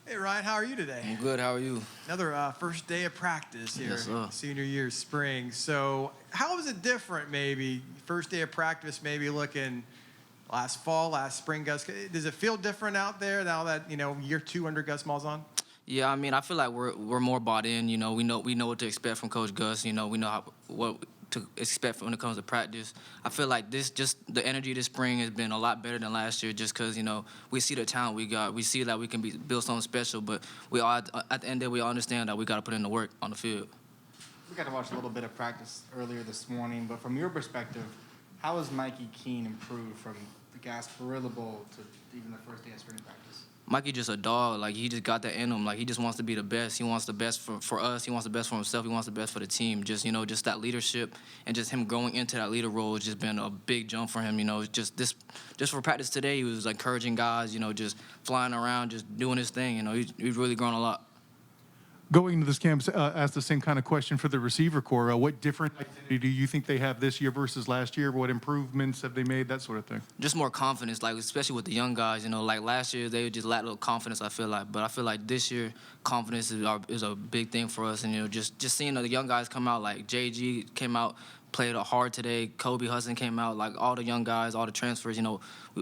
Hey Ryan, how are you today? I'm good. How are you? Another first day of practice here, Yes, sir. senior year, spring. So how is it different maybe, first day of practice maybe looking last fall, last spring, Gus? Does it feel different out there now that, year two under Gus Malzahn? Yeah, I mean, I feel like we're more bought in. We know what to expect from Coach Gus. We know what to expect when it comes to practice. I feel like just the energy this spring has been a lot better than last year. Just because we see the talent we got, we see that we can build something special. But we all at the end of the day we all understand that we got to put in the work on the field. We got to watch a little bit of practice earlier this morning, but from your perspective, how has Mikey Keene improved from the Gasparilla Bowl to even the first day of spring practice? Mikey just a dog. Like, he just got that in him. Like, he just wants to be the best. He wants the best for us. He wants the best for himself. He wants the best for the team. Just that leadership and just him growing into that leader role has just been a big jump for him. Just for practice today, he was encouraging guys, just flying around, just doing his thing. He's really grown a lot. Going into this camp, ask the same kind of question for the receiver core. What different identity do you think they have this year versus last year? What improvements have they made? That sort of thing. Just more confidence, like especially with the young guys. Like last year they just lacked a little confidence. I feel like, but I feel like this year confidence is a big thing for us. And just seeing the young guys come out, like JG came out, played hard today. Kobe Hudson came out, like all the young guys, all the transfers.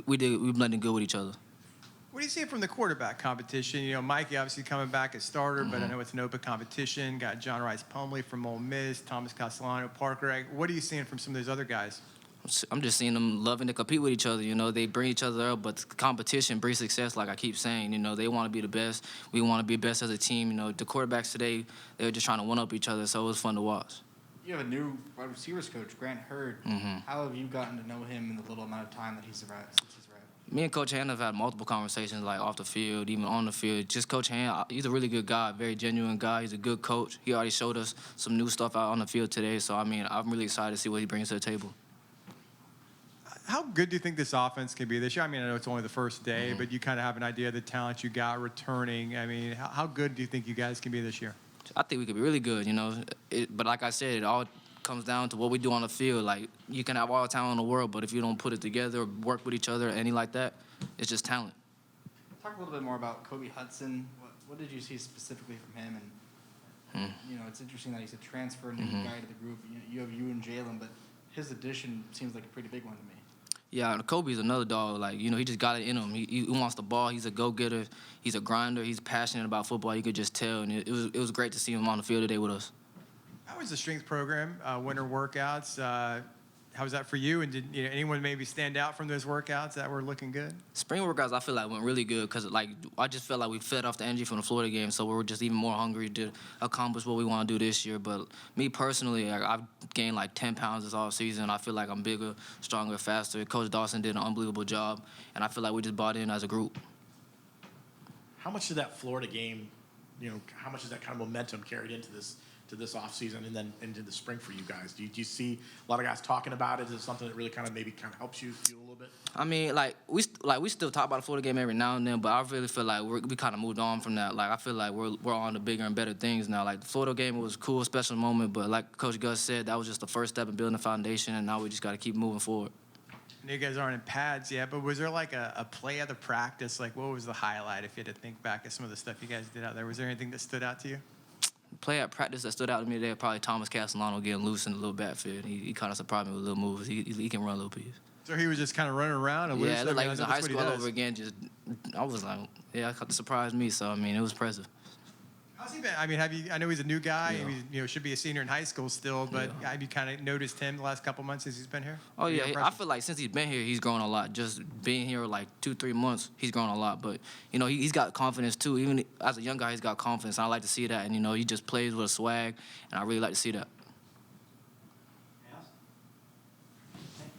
We blended good with each other. What do you see from the quarterback competition? Mikey obviously coming back as starter, but I know it's an open competition. Got John Rice Plumlee from Ole Miss, Thomas Castellano, Parker. What are you seeing from some of those other guys? I'm just seeing them loving to compete with each other. They bring each other up, but competition brings success, like I keep saying. They want to be the best. We want to be best as a team. The quarterbacks today, they were just trying to one-up each other, so it was fun to watch. You have a new wide receivers coach, Grant Hurd. How have you gotten to know him in the little amount of time that he's arrived, since he's arrived? Me and Coach Hand have had multiple conversations, like off the field, even on the field. Just Coach Hand, he's a really good guy, very genuine guy. He's a good coach. He already showed us some new stuff out on the field today. So, I'm really excited to see what he brings to the table. How good do you think this offense can be this year? I know it's only the first day, but you kind of have an idea of the talent you got returning. How good do you think you guys can be this year? I think we could be really good, but like I said, it all comes down to what we do on the field. Like, you can have all the talent in the world, but if you don't put it together or work with each other or anything like that, it's just talent. Talk a little bit more about Kobe Hudson. What did you see specifically from him? And it's interesting that he's a transfer new guy to the group. You have you and Jalen, but his addition seems like a pretty big one to me. Yeah, Kobe's another dog. Like, he just got it in him. He wants the ball. He's a go-getter. He's a grinder. He's passionate about football. You could just tell. And it was great to see him on the field today with us. How was the strength program, winter workouts? How was that for you? And did anyone maybe stand out from those workouts that were looking good? Spring workouts, I feel like went really good because I just felt like we fed off the energy from the Florida game, so we were just even more hungry to accomplish what we want to do this year. But me personally, I've gained 10 pounds this off season. I feel like I'm bigger, stronger, faster. Coach Dawson did an unbelievable job, and I feel like we just bought in as a group. How much did that Florida game, how much is that kind of momentum carried into this offseason and then into the spring for you guys? Do you see a lot of guys talking about it? Is it something that really kind of helps you feel a little bit? We still talk about the Florida game every now and then, but I really feel like we kind of moved on from that. Like, I feel like we're on to bigger and better things now. Like, the Florida game was a cool, special moment, but like Coach Gus said, that was just the first step in building a foundation, and now we just got to keep moving forward. I know you guys aren't in pads yet, but was there a play of the practice? Like, what was the highlight if you had to think back at some of the stuff you guys did out there? Was there anything that stood out to you? Play at practice that stood out to me today, probably Thomas Castellano getting loose in the little backfield. He kind of surprised me with little moves. He can run a little piece. So he was just kind of running around and loose? Yeah, it looked like he was in high that's what school he all does. over again. I was like, yeah, it surprised me. So, it was impressive. How's he been? I know he's a new guy. Yeah. He should be a senior in high school still, but have you kind of noticed him the last couple months since he's been here? Oh, yeah. I feel like since he's been here, he's grown a lot. Just being here 2-3 months, he's grown a lot. But, he's got confidence, too. Even as a young guy, he's got confidence. I like to see that. And, he just plays with a swag, and I really like to see that.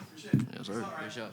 Appreciate it. Yes, sir. Good shot.